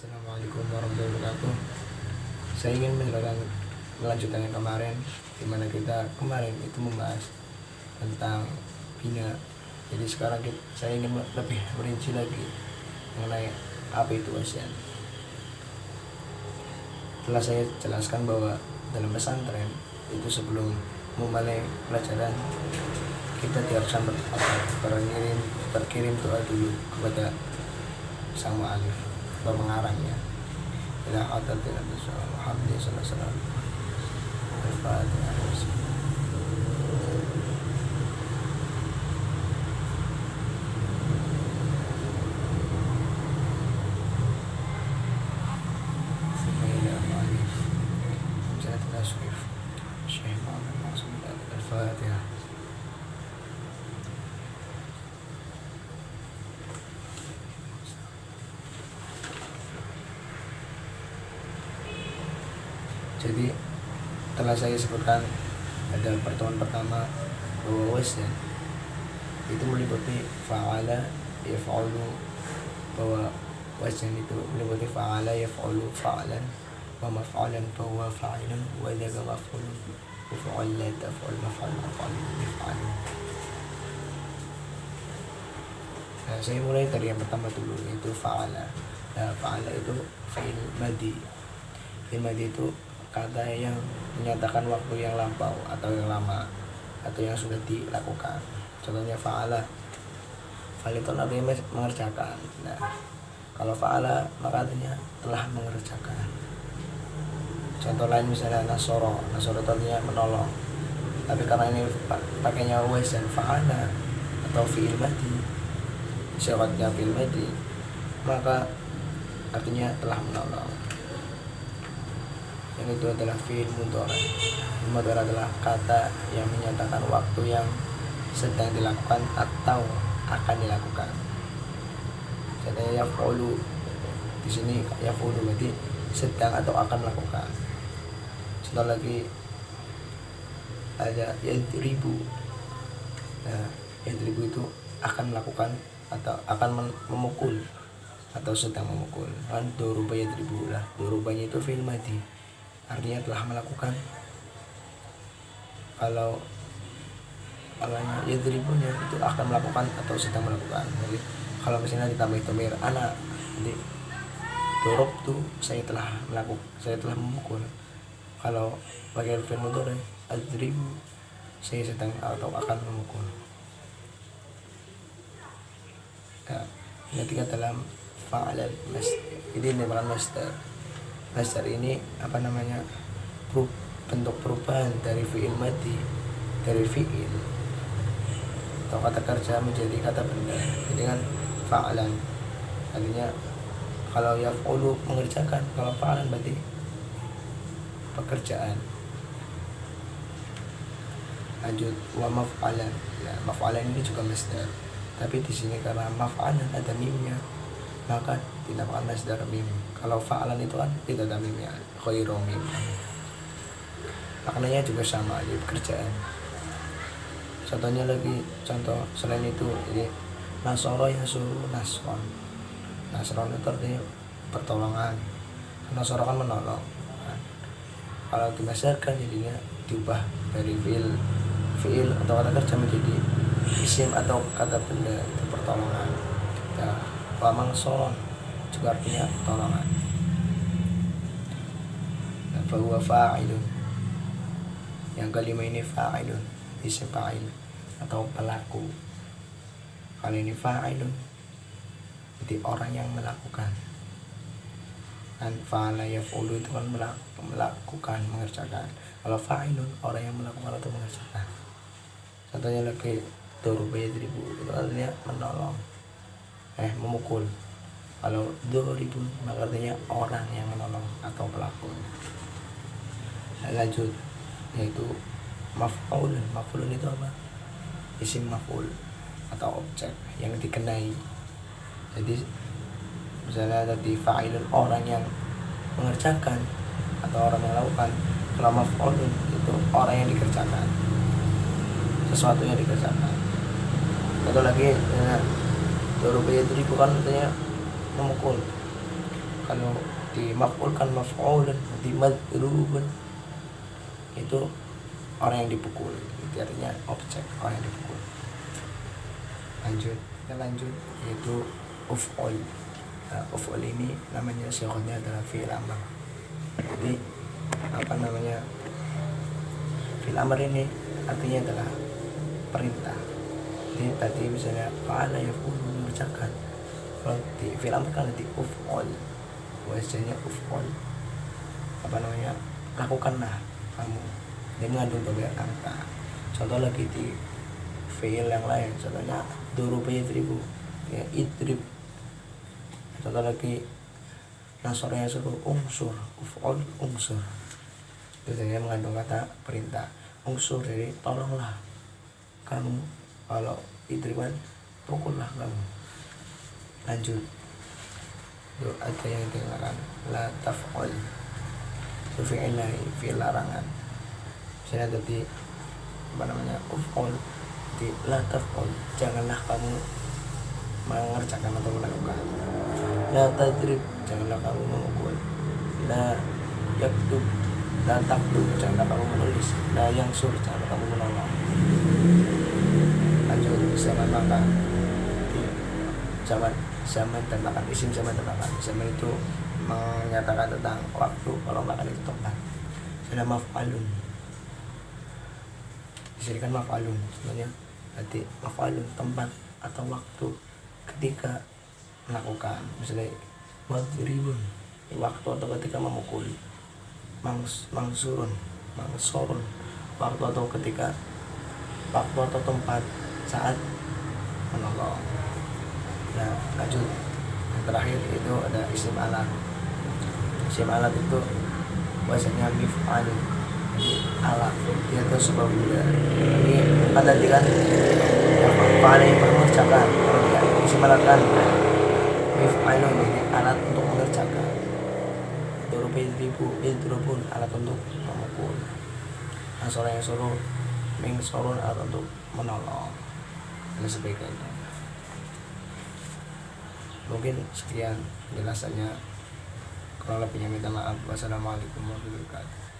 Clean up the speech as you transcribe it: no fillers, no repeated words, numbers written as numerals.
Assalamualaikum warahmatullahi wabarakatuh. Saya ingin melanjutkan yang kemarin, di mana kita kemarin itu membahas tentang bina. Jadi sekarang saya ingin lebih merinci lagi mengenai apa itu wasiat. Telah saya jelaskan bahwa dalam pesantren itu sebelum memulai pelajaran kita diharuskan berkirim doa dulu kepada sang mu'alif atau pengarangnya. Ila hadratil Muhammad sallallahu alaihi wasallam. Al-Fatihah. Al-Fatihah. Jadi telah saya sebutkan pada pertemuan pertama bahwa wazn itu meliputi fa'ala yaf'alu, bahwa wazn itu meliputi fa'ala yaf'alu fa'lan wa maf'alan fa huwa fa'ilun wa dzaka maf'ulun wa fa'ala taf'al maf'al maf'al maf'al. Nah, saya mulai dari yang pertama dulu, yaitu fa'ala. Nah, fa'ala itu fi'il madhi. Fi'il madhi itu kata yang menyatakan waktu yang lampau atau yang lama atau yang sudah dilakukan. Contohnya fa'ala, fa'al itu artinya mengerjakan. Nah, kalau fa'ala maka artinya telah mengerjakan. Contoh lain misalnya nasoro itu artinya menolong, tapi karena ini pakainya wazn fa'ala atau fi'il madhi, syaratnya fi'il madhi, maka artinya telah menolong. Yang itu adalah fi'il mudhari'. Mudhari' adalah kata yang menyatakan waktu yang sedang dilakukan atau akan dilakukan. Contohnya yaf'ulu, di sini yaf'ulu berarti sedang atau akan melakukan. Contoh lagi ada yadribu. Nah, yadribu itu akan melakukan atau akan memukul atau sedang memukul. Kan doruba yadribu lah, dorubanya itu fi'il madhi, artinya telah melakukan. Kalau kalanya yadribunya itu akan melakukan atau sedang melakukan. Jadi kalau misalnya ditambah dhamir ana, jadi dorob tuh saya telah memukul. Kalau pakai fi'il mudhari adribu, saya sedang atau akan memukul. Nah, ketika dalam fa'ala ini merupakan masdar. Masdar ini bentuk perubahan dari fi'il madhi, dari fi'il atau kata kerja menjadi kata benda. Jadi kan fa'alan artinya kalau yaf'ulu mengerjakan, kalau fa'alan berarti pekerjaan. Lanjut wa maf'alan. Nah, maf'alan ini juga masdar, tapi di sini karena maf'alan ada mimnya, maka dinamakan masdar mim. Kalau fa'alan itu kan tidak ada mimnya, khairu mim. Maknanya juga sama, jadi pekerjaan. Contohnya lagi, contoh selain itu, jadi nasoro yasuru nasron. Nasron itu artinya pertolongan. Nasoro kan menolong. Nah, kalau dimasdarkan jadinya diubah dari fi'il atau kata kerja menjadi isim atau kata benda, itu pertolongan. Nah, wamang soron juga artinya pertolongan. Nah, bahwa fa'ilun, yang kelima ini fa'ilun, isim fa'il atau pelaku. Kalau ini fa'ilun, jadi orang yang melakukan. Dan fa'ala yaf'ulu itu kan melakukan, mengerjakan. Kalau fa'ilun, orang yang melakukan atau mengerjakan. Contohnya lagi doruba yadribu, itu artinya menolong, memukul. Kalau doribun, maka artinya orang yang menolong atau pelaku. Lanjut, yaitu maf'ul. Maf'ul itu apa? Isim maf'ul atau objek yang dikenai. Jadi misalnya tadi fa'ilun, orang yang mengerjakan atau orang yang melakukan. Kalau maf'ulun itu orang yang dikerjakan, sesuatu yang dikerjakan. Atau lagi doruba yadribu kan artinya memukul. kalau di maf'ul kan maf'ulun, di madrubun itu orang yang dipukul, itu artinya objek orang yang dipukul. Lanjut yaitu uf'ul. Nah, uf'ul ini namanya syighahnya adalah fi'il amr. Jadi apa namanya, fi'il amr ini artinya adalah perintah. Jadi tadi misalnya fa'ala yaf'ulu mengerjakan, kalau di fi'il amr kan di uf'ul, wajahnya uf'ul, apa namanya, lakukanlah kamu. Dia mengandung tabir kata. Contoh lagi di fi'il yang lain, contohnya duruba yadribu, ya idrib. Contoh lagi nasara yasuru, unsur, uf'ul unsur. Itu dia mengandung kata perintah. Unsur jadi tolonglah kamu, kalau idriban pukullah kamu. Lanjut, itu ada yang dilarang, la taf'ul, itu fi'il lain, fi'il larangan. Misalnya tadi apa namanya, uf'ul, di la taf'ul, janganlah kamu mengerjakan atau melakukan. La tadrib, janganlah kamu memukul. La yaktub, la taktub, janganlah kamu menulis. La yangsur, janganlah kamu menolong. Lanjut, zaman makan, zaman dan makan, isim zaman dan makan. Zaman itu menyatakan tentang waktu, kalau makan itu tempat. Sudah maf'alun, disediakan maf'alun, sebenarnya berarti maf'alun tempat atau waktu ketika melakukan. Misalnya madribun, waktu atau ketika memukul. Mangsurun, waktu atau ketika, waktu atau tempat saat menolong. Nah, lanjut, yang terakhir itu ada isim alat. Isim alat itu bahasanya mif'alun, jadi alat, dia itu sebuah benda. Ini kan tadi kan fa'ala yang mengerjakan, kalau dia isim alat kan mif'alun, ini alat untuk mengerjakan. Duruba yadribun, alat untuk memukul. Nasara yasuru, mingsurun, alat untuk menolong, dan sebagainya. Mungkin sekian penjelasannya, kurang lebihnya minta maaf. Wassalamualaikum warahmatullahi wabarakatuh.